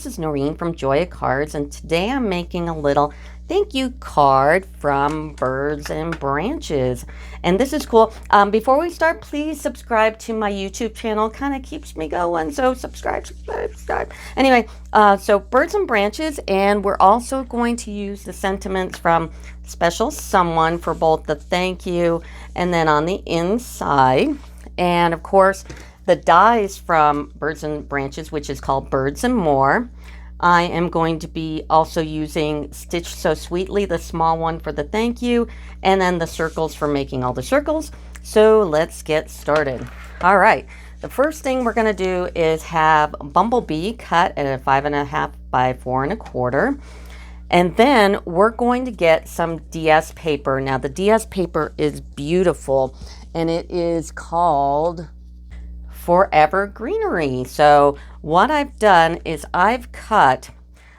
this is Noreen from Joya Cards, and today I'm making a little thank you card from Birds and Branches. And this is cool. Before we start, please subscribe to my YouTube channel. Kind of keeps me going, so subscribe. Anyway, so Birds and Branches, and we're also going to use the sentiments from Special Someone for both the thank you and then on the inside. And of course, the dies from Birds and Branches, which is called Birds and More. I am going to be also using Stitch So Sweetly, the small one for the thank you, and then the circles for making all the circles. So let's get started. All right, the first thing we're going to do is have Bumblebee cut at a 5.5 by 4.25. And then we're going to get some DS paper. Now the DS paper is beautiful, and it is called Forever Greenery. So what I've done is I've cut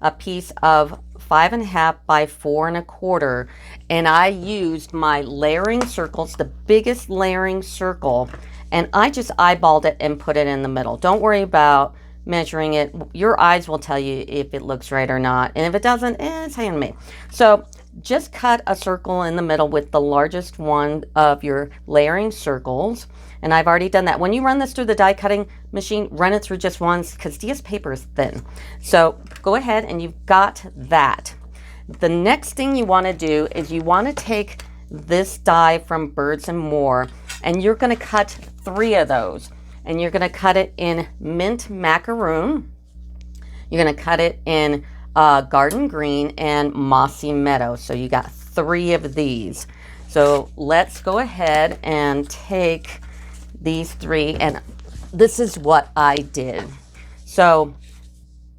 a piece of 5.5 by 4.25, and I used my layering circles, the biggest layering circle, and I just eyeballed it and put it in the middle. Don't worry about measuring it. Your eyes will tell you if it looks right or not, and if it doesn't, it's handmade. So just cut a circle in the middle with the largest one of your layering circles. And I've already done that. When you run this through the die cutting machine, run it through just once because DS paper is thin. So go ahead and you've got that. The next thing you want to do is you want to take this die from Birds and More, and you're going to cut 3 of those. And you're going to cut it in mint macaroon. You're going to cut it in garden green and mossy meadow. So you got 3 of these. So let's go ahead and take these 3, and this is what I did. So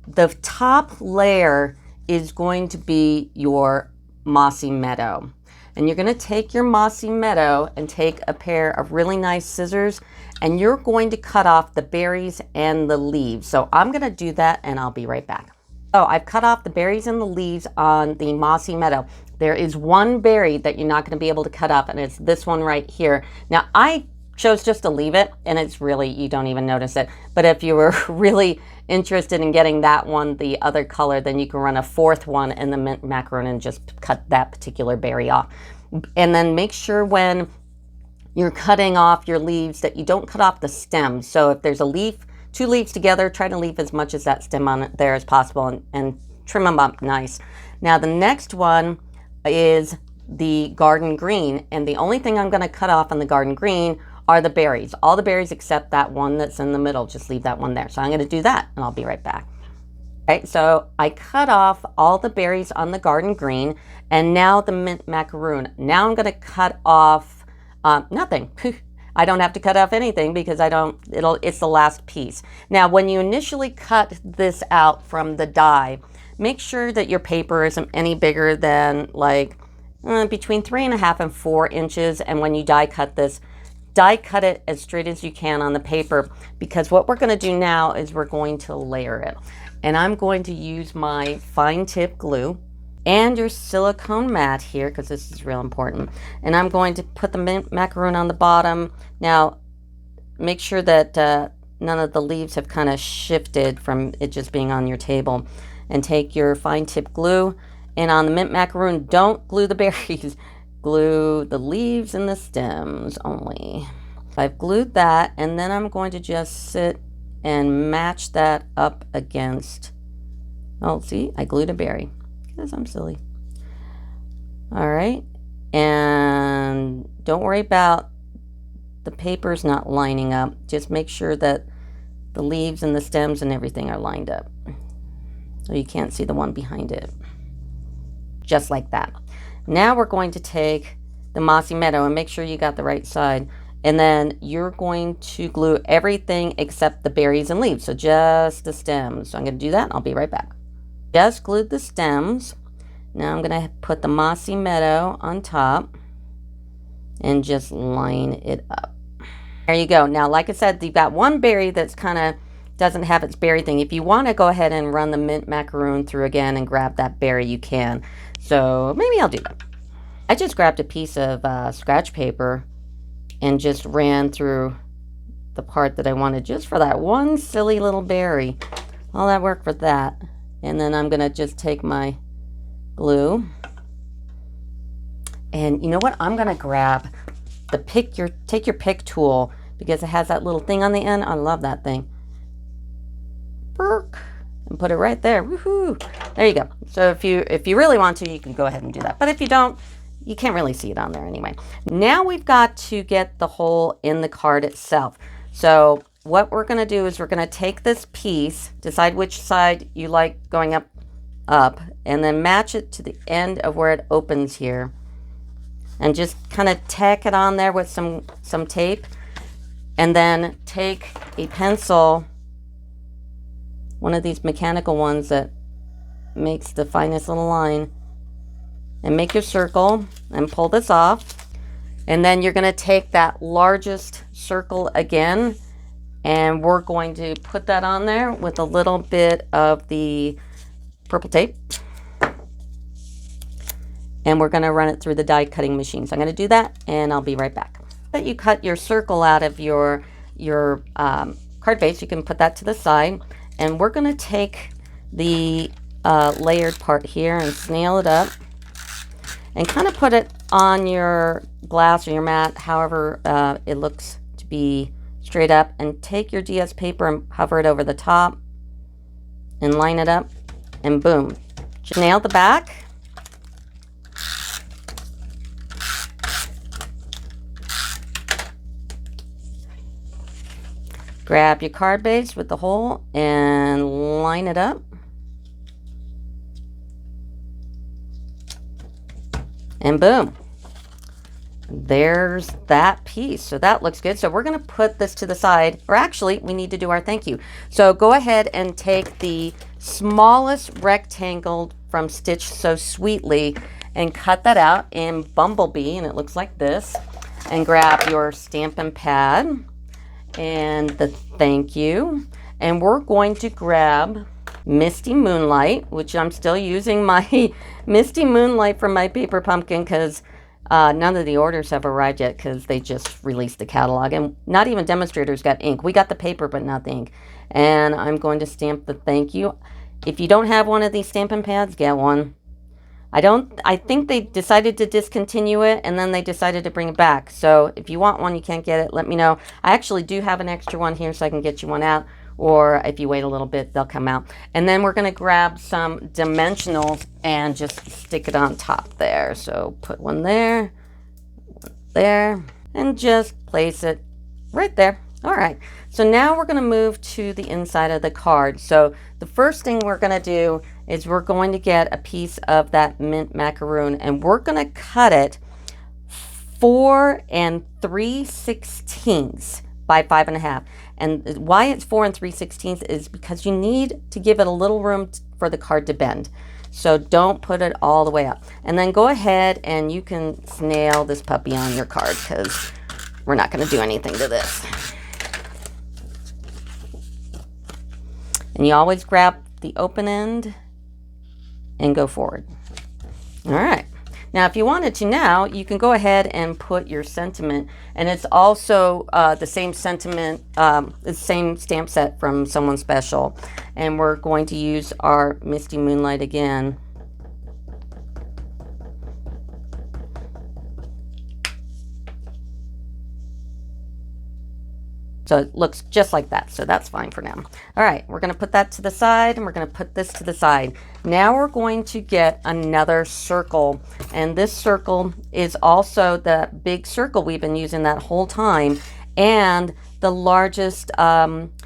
the top layer is going to be your mossy meadow, and you're going to take your mossy meadow and take a pair of really nice scissors, and you're going to cut off the berries and the leaves. So I'm going to do that, and I'll be right back. Oh, I've cut off the berries and the leaves on the mossy meadow. There is one berry that you're not going to be able to cut up, and it's this one right here. Now I chose just to leave it, and it's really, you don't even notice it. But if you were really interested in getting that one the other color, then you can run a 4th one in the mint macaron and just cut that particular berry off. And then make sure when you're cutting off your leaves that you don't cut off the stems. So if there's a leaf, 2 leaves together, try to leave as much as that stem on it there as possible, and trim them up nice. Now the next one is the garden green, and the only thing I'm going to cut off on the garden green are the berries. All the berries except that one that's in the middle. Just leave that one there. So I'm going to do that, and I'll be right back. Okay, so I cut off all the berries on the garden green, and now the mint macaroon. Now I'm going to cut off nothing. I don't have to cut off anything because it's the last piece. Now, when you initially cut this out from the die, make sure that your paper isn't any bigger than like between 3.5 and 4 inches. And when you die cut this, die cut it as straight as you can on the paper, because what we're going to do now is we're going to layer it. And I'm going to use my fine tip glue and your silicone mat here, because this is real important. And I'm going to put the mint macaroon on the bottom. Now, make sure that none of the leaves have kind of shifted from it just being on your table. And take your fine tip glue, and on the mint macaroon, don't glue the berries. Glue the leaves and the stems only. I've glued that, and then I'm going to just sit and match that up against, oh, see, I glued a berry because I'm silly. All right, and don't worry about the papers not lining up. Just make sure that the leaves and the stems and everything are lined up, so you can't see the one behind it. Just like that. Now we're going to take the mossy meadow and make sure you got the right side. And then you're going to glue everything except the berries and leaves. So just the stems. So I'm going to do that and I'll be right back. Just glued the stems. Now I'm going to put the mossy meadow on top and just line it up. There you go. Now, like I said, you've got one berry that's kind of doesn't have its berry thing. If you want to go ahead and run the mint macaroon through again and grab that berry, you can. So maybe I'll do that. I just grabbed a piece of scratch paper and just ran through the part that I wanted just for that one silly little berry. All that work for that. And then I'm gonna just take my glue. And you know what? I'm gonna grab the take your pick tool, because it has that little thing on the end. I love that thing. And put it right there. Woohoo! There you go. So if you really want to, you can go ahead and do that. But if you don't, you can't really see it on there anyway. Now we've got to get the hole in the card itself. So what we're going to do is we're going to take this piece, decide which side you like going up, and then match it to the end of where it opens here. And just kind of tack it on there with some tape. And then take a pencil, one of these mechanical ones that makes the finest little line, and make your circle and pull this off. And then you're going to take that largest circle again, and we're going to put that on there with a little bit of the purple tape, and we're going to run it through the die cutting machine. So I'm going to do that, and I'll be right back. That you cut your circle out of your card base, you can put that to the side. And we're going to take the layered part here and snail it up and kind of put it on your glass or your mat, however it looks to be straight up. And take your DS paper and hover it over the top and line it up, and boom. Just nail the back. Grab your card base with the hole and line it up. And boom. There's that piece. So that looks good. So we're going to put this to the side, or actually we need to do our thank you. So go ahead and take the smallest rectangle from Stitch So Sweetly and cut that out in Bumblebee, and it looks like this. And grab your Stampin' pad and the thank you, and we're going to grab Misty Moonlight, which I'm still using my Misty Moonlight from my paper pumpkin, because none of the orders have arrived yet, because they just released the catalog, and not even demonstrators got ink. We got the paper but not the ink. And I'm going to stamp the thank you. If you don't have one of these Stampin' pads, get one. I think they decided to discontinue it, and then they decided to bring it back. So if you want one, you can't get it, let me know. I actually do have an extra one here, so I can get you one out. Or if you wait a little bit, they'll come out. And then we're going to grab some dimensionals and just stick it on top there. So put one there, and just place it right there. All right, so now we're going to move to the inside of the card. So the first thing we're going to do is we're going to get a piece of that mint macaroon, and we're going to cut it 4 3/16 by 5.5. And why it's 4 3/16 is because you need to give it a little room for the card to bend. So don't put it all the way up. And then go ahead and you can snail this puppy on your card, because we're not going to do anything to this. And you always grab the open end and go forward. All right. Now, if you wanted to now, you can go ahead and put your sentiment. And it's also the same sentiment, the same stamp set from Someone Special. And we're going to use our Misty Moonlight again. So it looks just like that. So that's fine for now. All right, we're going to put that to the side, and we're going to put this to the side. Now we're going to get another circle. And this circle is also the big circle we've been using that whole time, and the largest, whatever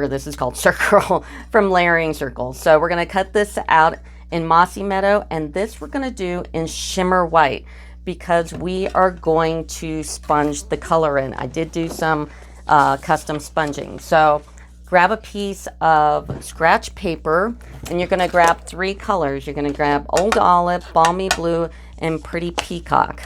this is called, circle from Layering Circles. So we're going to cut this out in Mossy Meadow, and this we're going to do in Shimmer White, because we are going to sponge the color in. I did do some custom sponging. So grab a piece of scratch paper, and you're going to grab 3 colors. You're going to grab Old Olive, Balmy Blue, and Pretty Peacock.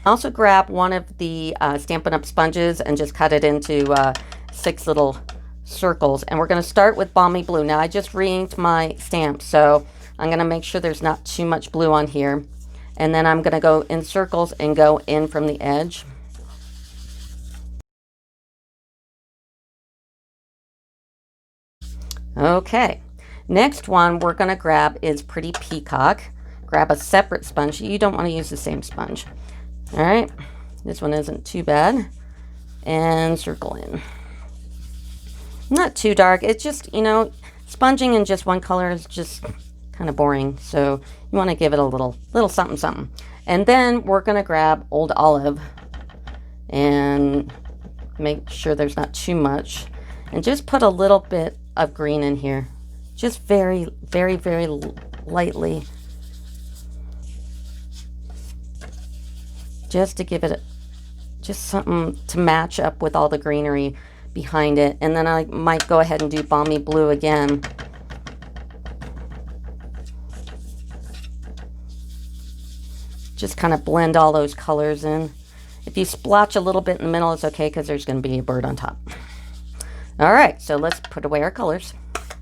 Also grab one of the Stampin' Up! Sponges and just cut it into 6 little circles. And we're going to start with Balmy Blue. Now I just re-inked my stamp, so I'm going to make sure there's not too much blue on here. And then I'm going to go in circles and go in from the edge. Okay. Next one we're going to grab is Pretty Peacock. Grab a separate sponge. You don't want to use the same sponge. All right, this one isn't too bad. And circle in. Not too dark. It's just, you know, sponging in just one color is just kind of boring. So you want to give it a little something something. And then we're going to grab Old Olive and make sure there's not too much. And just put a little bit of green in here. Just very, very, very lightly. Just to give it just something to match up with all the greenery behind it. And then I might go ahead and do Balmy Blue again. Just kind of blend all those colors in. If you splotch a little bit in the middle, it's okay because there's going to be a bird on top. All right, so let's put away our colors.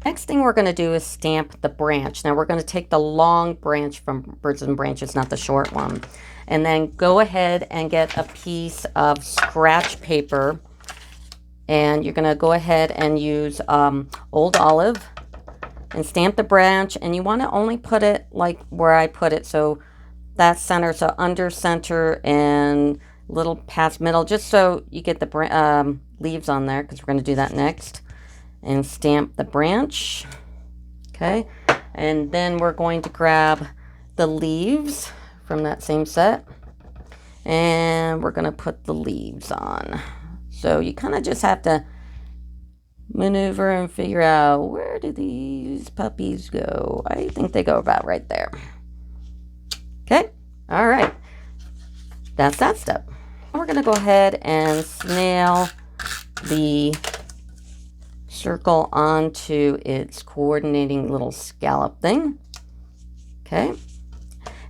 Next thing we're going to do is stamp the branch. Now we're going to take the long branch from Birds and Branches, not the short one. And then go ahead and get a piece of scratch paper. And you're going to go ahead and use Old Olive and stamp the branch. And you want to only put it like where I put it. So that's center, so under center and little past middle, just so you get the leaves on there, because we're going to do that next. And stamp the branch. Okay. And then we're going to grab the leaves from that same set. And we're going to put the leaves on. So you kind of just have to maneuver and figure out, where do these puppies go? I think they go about right there. Okay, all right, that's that step. We're gonna go ahead and snail the circle onto its coordinating little scallop thing. Okay,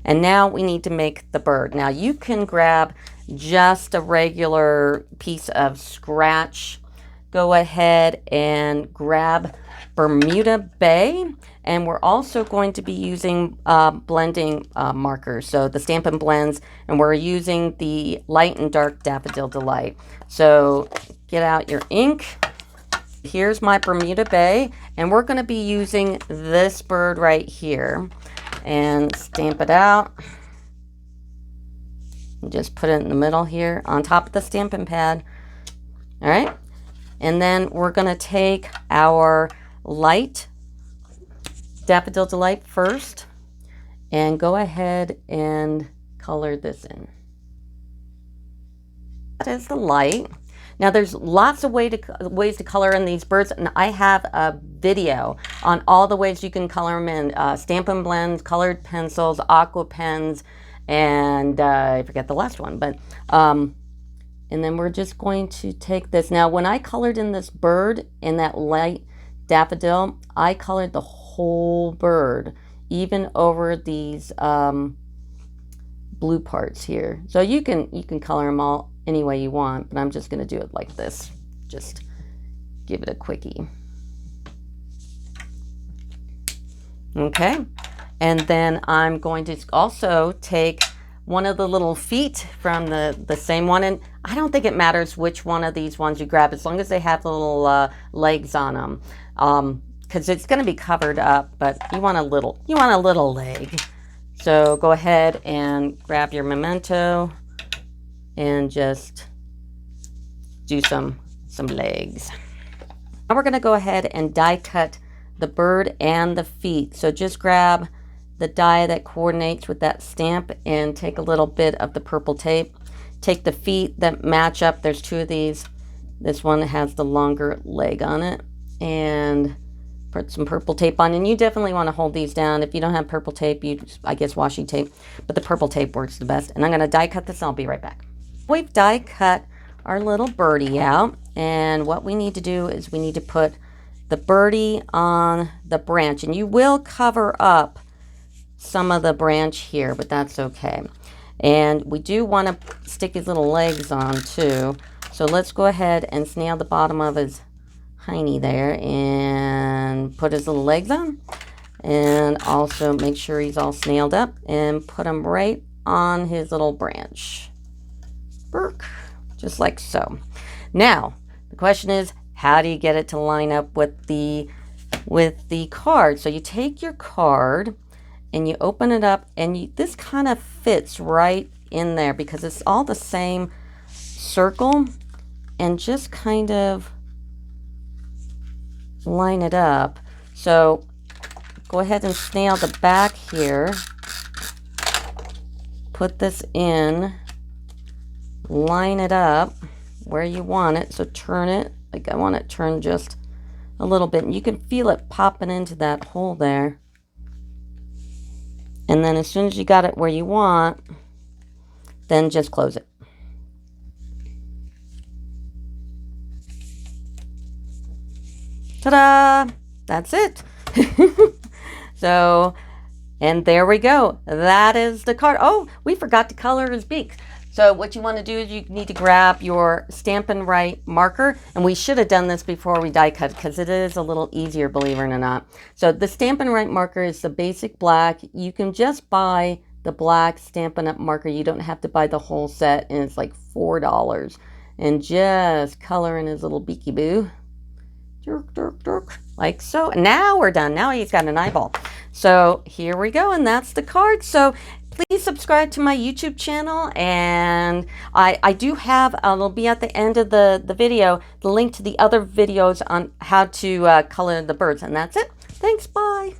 and now we need to make the bird. Now you can grab just a regular piece of scratch. Go ahead and grab Bermuda Bay. And we're also going to be using blending markers. So the Stampin' blends, and we're using the light and dark Daffodil Delight. So get out your ink. Here's my Bermuda Bay, and we're going to be using this bird right here. And stamp it out. And just put it in the middle here on top of the Stampin' pad. All right. And then we're going to take our light Daffodil Delight first and go ahead and color this in. That is the light. Now there's lots of ways to color in these birds, and I have a video on all the ways you can color them in. Stampin' blends, colored pencils, aqua pens, and I forget the last one, but and then we're just going to take this. Now when I colored in this bird in that light daffodil, I colored the whole bird, even over these blue parts here. So you can color them all any way you want, but I'm just going to do it like this. Just give it a quickie. Okay, and then I'm going to also take one of the little feet from the same one, and I don't think it matters which one of these ones you grab, as long as they have the little legs on them, because it's going to be covered up, but you want a little leg. So go ahead and grab your memento and just do some legs. Now we're going to go ahead and die cut the bird and the feet. So just grab the die that coordinates with that stamp and take a little bit of the purple tape. Take the feet that match up. There's two of these. This one has the longer leg on it, and put some purple tape on. And you definitely want to hold these down. If you don't have purple tape, I guess washi tape, but the purple tape works the best. And I'm going to die cut this, and I'll be right back. We've die cut our little birdie out, and what we need to do is we need to put the birdie on the branch, and you will cover up some of the branch here, but that's okay. And we do want to stick his little legs on too, so let's go ahead and snail the bottom of his hiney there and put his little legs on, and also make sure he's all snailed up and put him right on his little branch. Burk, just like so. Now the question is, how do you get it to line up with the with the card. So you take your card and you open it up, and this kind of fits right in there because it's all the same circle, and just kind of line it up. So go ahead and snail the back here, put this in, line it up where you want it. So turn it, like I want it turned just a little bit, and you can feel it popping into that hole there. And then as soon as you got it where you want, then just close it. Ta-da! That's it. So, and there we go. That is the card. Oh, we forgot to color his beak. So what you want to do is you need to grab your Stampin' Right marker, and we should have done this before we die cut because it is a little easier, believe it or not. So the Stampin' Right marker is the basic black. You can just buy the black Stampin' Up marker. You don't have to buy the whole set, and it's like $4. And just color in his little beaky boo. Like so. Now we're done. Now he's got an eyeball. So here we go, and that's the card. So please subscribe to my YouTube channel, and I do have, it'll be at the end of the video, the link to the other videos on how to color the birds, and that's it. Thanks, bye.